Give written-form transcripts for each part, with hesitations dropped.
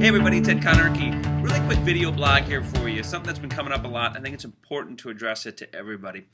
Hey everybody, Ted Conarchy. Really quick video blog here for you. Something that's been coming up a lot. I think it's important to address it to everybody.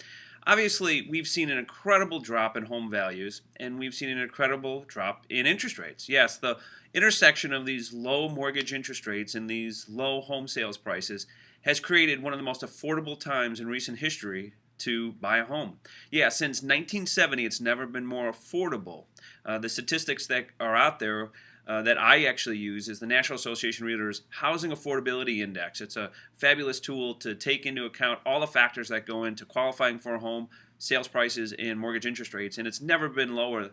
Obviously, we've seen an incredible drop in home values, and we've seen an incredible drop in interest rates. Yes, the intersection of these low mortgage interest rates and these low home sales prices has created one of the most affordable times in recent history to buy a home. Yeah, since 1970, it's never been more affordable. The statistics that are out there that I actually use is the National Association of Realtors Housing Affordability Index. It's a fabulous tool to take into account all the factors that go into qualifying for a home, sales prices, and mortgage interest rates. And it's never been lower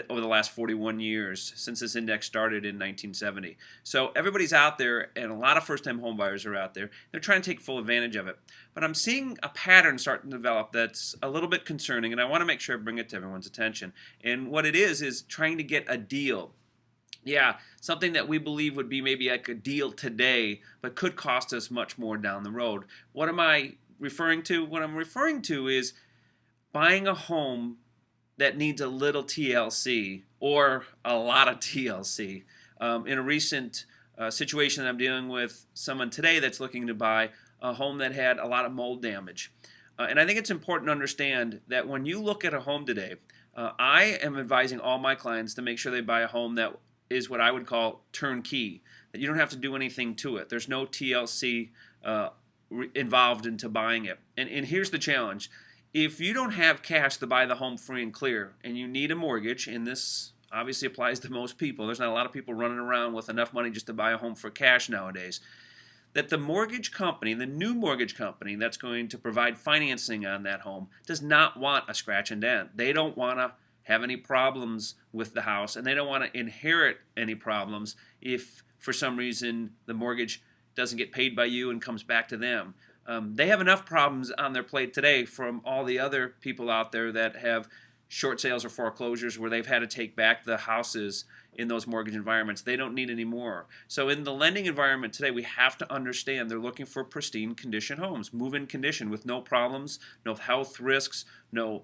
over the last 41 years since this index started in 1970. So everybody's out there, and a lot of first-time home buyers are out there. They're trying to take full advantage of it. But I'm seeing a pattern starting to develop that's a little bit concerning, and I want to make sure I bring it to everyone's attention. And what it is trying to get a deal. Yeah, something that we believe would be maybe like a deal today, but could cost us much more down the road. What am I referring to? What I'm referring to is buying a home that needs a little TLC or a lot of TLC. In a recent situation that I'm dealing with someone today that's looking to buy a home that had a lot of mold damage. And I think it's important to understand that when you look at a home today, I am advising all my clients to make sure they buy a home that is what I would call turnkey, that you don't have to do anything to it. There's no TLC involved into buying it. And here's the challenge. If you don't have cash to buy the home free and clear, and you need a mortgage, and this obviously applies to most people, there's not a lot of people running around with enough money just to buy a home for cash nowadays, that the mortgage company, the new mortgage company that's going to provide financing on that home, does not want a scratch and dent. They don't want to have any problems with the house, and they don't want to inherit any problems if for some reason the mortgage doesn't get paid by you and comes back to them. They have enough problems on their plate today from all the other people out there that have short sales or foreclosures where they've had to take back the houses in those mortgage environments. They don't need any more. So in the lending environment today, we have to understand they're looking for pristine condition homes, move-in condition with no problems, no health risks, no,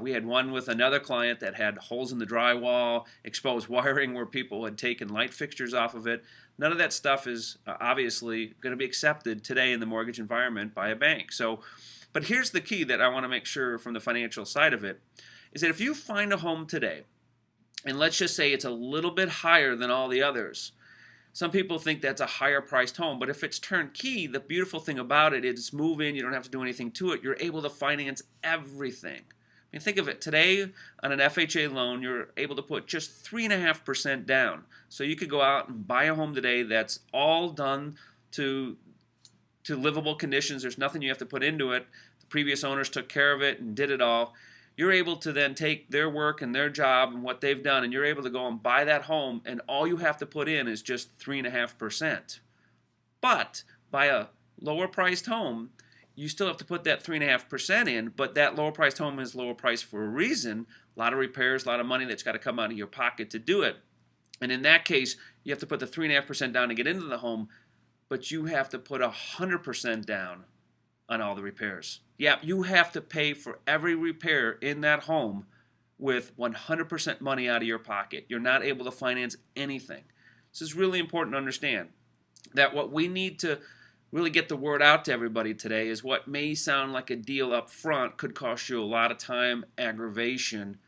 we had one with another client that had holes in the drywall, exposed wiring where people had taken light fixtures off of it. None of that stuff is obviously going to be accepted today in the mortgage environment by a bank. So, but here's the key that I want to make sure from the financial side of it, is that if you find a home today, and let's just say it's a little bit higher than all the others. Some people think that's a higher priced home, but if it's turnkey, the beautiful thing about it is move in, you don't have to do anything to it. You're able to finance everything. I mean, think of it. Today, on an FHA loan, you're able to put just 3.5% down. So you could go out and buy a home today that's all done to livable conditions. There's nothing you have to put into it. The previous owners took care of it and did it all. You're able to then take their work and their job and what they've done, and you're able to go and buy that home, and all you have to put in is just 3.5%. But buy a lower priced home, you still have to put that 3.5% in, but that lower priced home is lower priced for a reason. A lot of repairs, a lot of money that's got to come out of your pocket to do it. And in that case, you have to put the 3.5% down to get into the home, but you have to put 100% down on all the repairs. Yeah, you have to pay for every repair in that home with 100% money out of your pocket. You're not able to finance anything. This is really important to understand that what we need to really get the word out to everybody today is what may sound like a deal up front could cost you a lot of time, aggravation,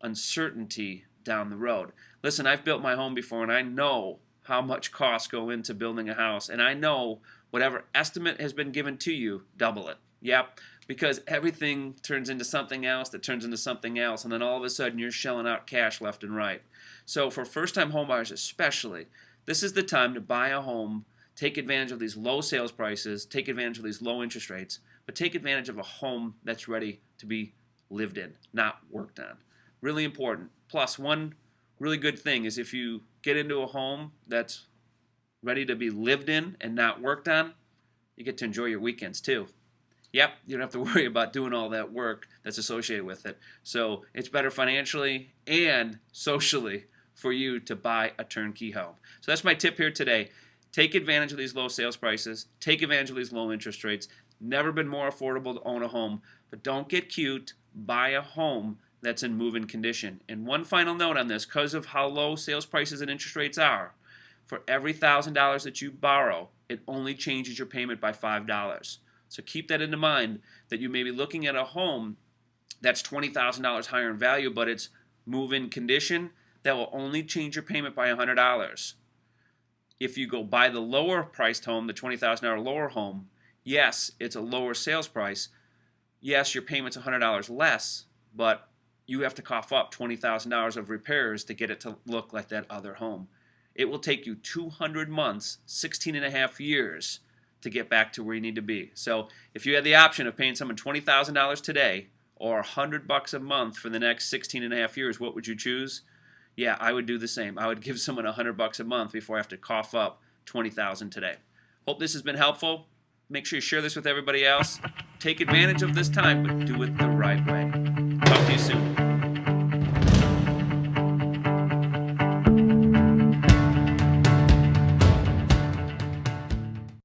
uncertainty down the road. Listen, I've built my home before, and I know how much costs go into building a house, and I know whatever estimate has been given to you, double it. Yep, because everything turns into something else that turns into something else, and then all of a sudden you're shelling out cash left and right. So for first-time homebuyers especially, this is the time to buy a home, take advantage of these low sales prices, take advantage of these low interest rates, but take advantage of a home that's ready to be lived in, not worked on. Really important. Plus, one really good thing is if you get into a home that's ready to be lived in and not worked on, you get to enjoy your weekends too. Yep, you don't have to worry about doing all that work that's associated with it. So it's better financially and socially for you to buy a turnkey home. So that's my tip here today. Take advantage of these low sales prices. Take advantage of these low interest rates. Never been more affordable to own a home. But don't get cute. Buy a home that's in move-in condition. And one final note on this, because of how low sales prices and interest rates are, For every $1,000 that you borrow, it only changes your payment by $5. So keep that in mind, that you may be looking at a home that's $20,000 higher in value, but it's move-in condition. That will only change your payment by $100. If you go buy the lower priced home, the $20,000 lower home, yes, it's a lower sales price. Yes, your payment's $100 less, but you have to cough up $20,000 of repairs to get it to look like that other home. It will take you 200 months, 16 and a half years to get back to where you need to be. So if you had the option of paying someone $20,000 today or $100 a month for the next 16 and a half years, what would you choose? Yeah, I would do the same. I would give someone $100 a month before I have to cough up $20,000 today. Hope this has been helpful. Make sure you share this with everybody else. Take advantage of this time, but do it the right way. Talk to you soon.